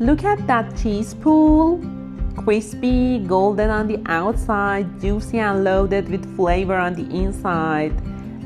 Look at that cheese pool. Crispy, golden on the outside, juicy and loaded with flavor on the inside.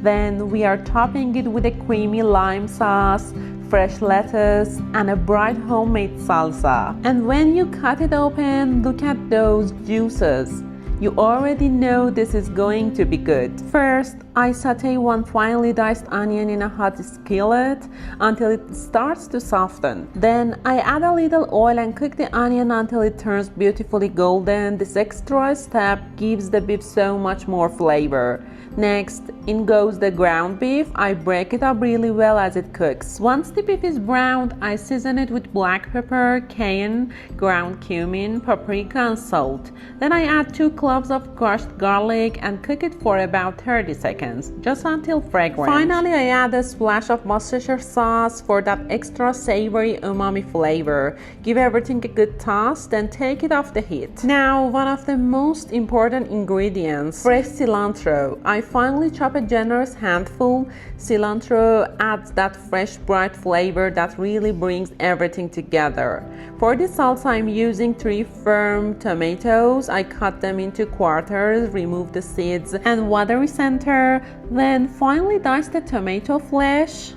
Then we are topping it with a creamy lime sauce, fresh lettuce, and a bright homemade salsa. And when you cut it open, look at those juices. You already know this is going to be good. First, I sauté one finely diced onion in a hot skillet until it starts to soften. Then I add a little oil and cook the onion until it turns beautifully golden. This extra step gives the beef so much more flavor. Next, in goes the ground beef. I break it up really well as it cooks. Once the beef is browned, I season it with black pepper, cayenne, ground cumin, paprika, and salt. Then I add 2 cloves of crushed garlic and cook it for about 30 seconds, just until fragrant. Finally, I add a splash of Worcestershire sauce for that extra savory umami flavor. Give everything a good toss, then take it off the heat. Now, one of the most important ingredients, fresh cilantro. I finally chop a generous handful. Cilantro adds that fresh, bright flavor that really brings everything together. For this salsa, I'm using 3 firm tomatoes. I cut them into quarters, remove the seeds and watery center. Then finally dice the tomato flesh.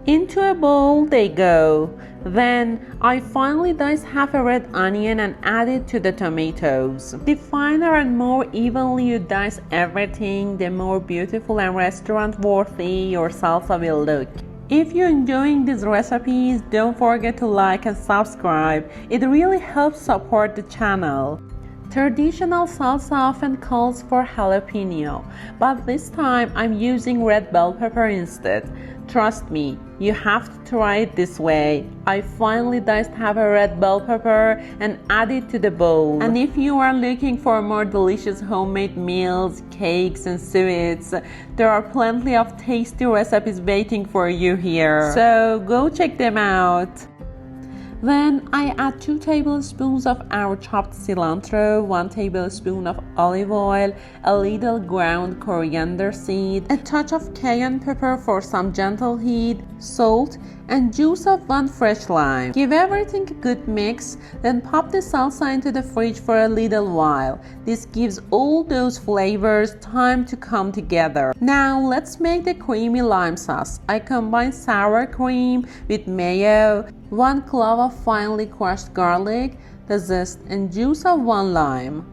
Into a bowl they go. Then I finally dice half a red onion and add it to the tomatoes. The finer and more evenly you dice everything, the more beautiful and restaurant-worthy your salsa will look. If you're enjoying these recipes, don't forget to like and subscribe. It really helps support the channel. Traditional salsa often calls for jalapeno, but this time I'm using red bell pepper instead. Trust me, you have to try it this way. I finally diced half a red bell pepper and add it to the bowl. And if you are looking for more delicious homemade meals, cakes and sweets, there are plenty of tasty recipes waiting for you here. So go check them out. Then I add 2 tablespoons of our chopped cilantro, 1 tablespoon of olive oil, a little ground coriander seed, a touch of cayenne pepper for some gentle heat, salt, and juice of 1 fresh lime. Give everything a good mix, then pop the salsa into the fridge for a little while. This gives all those flavors time to come together. Now let's make the creamy lime sauce. I combine sour cream with mayo, 1 clove of finely crushed garlic, the zest and juice of 1 lime,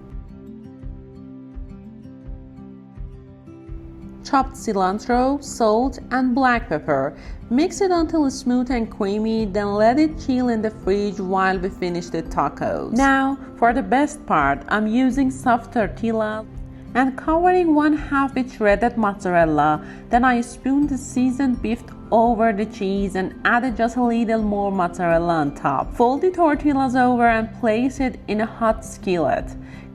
chopped cilantro, salt, and black pepper. Mix it until it's smooth and creamy, then let it chill in the fridge while we finish the tacos. Now, for the best part, I'm using soft tortillas and covering 1/2 with shredded mozzarella. Then I spoon the seasoned beef over the cheese and added just a little more mozzarella on top. Fold the tortillas over and place it in a hot skillet.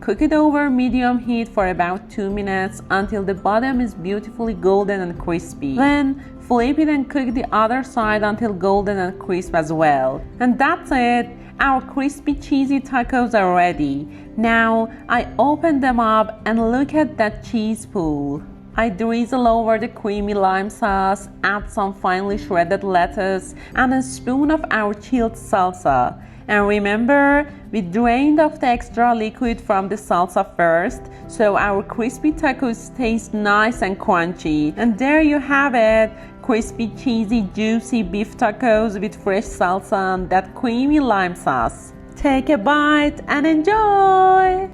Cook it over medium heat for about 2 minutes until the bottom is beautifully golden and crispy. Then flip it and cook the other side until golden and crisp as well. And that's it. Our crispy cheesy tacos are ready. Now I open them up and look at that cheese pool. I drizzle over the creamy lime sauce, add some finely shredded lettuce, and a spoon of our chilled salsa. And remember, we drained off the extra liquid from the salsa first, so our crispy tacos taste nice and crunchy. And there you have it, crispy, cheesy, juicy beef tacos with fresh salsa and that creamy lime sauce. Take a bite and enjoy!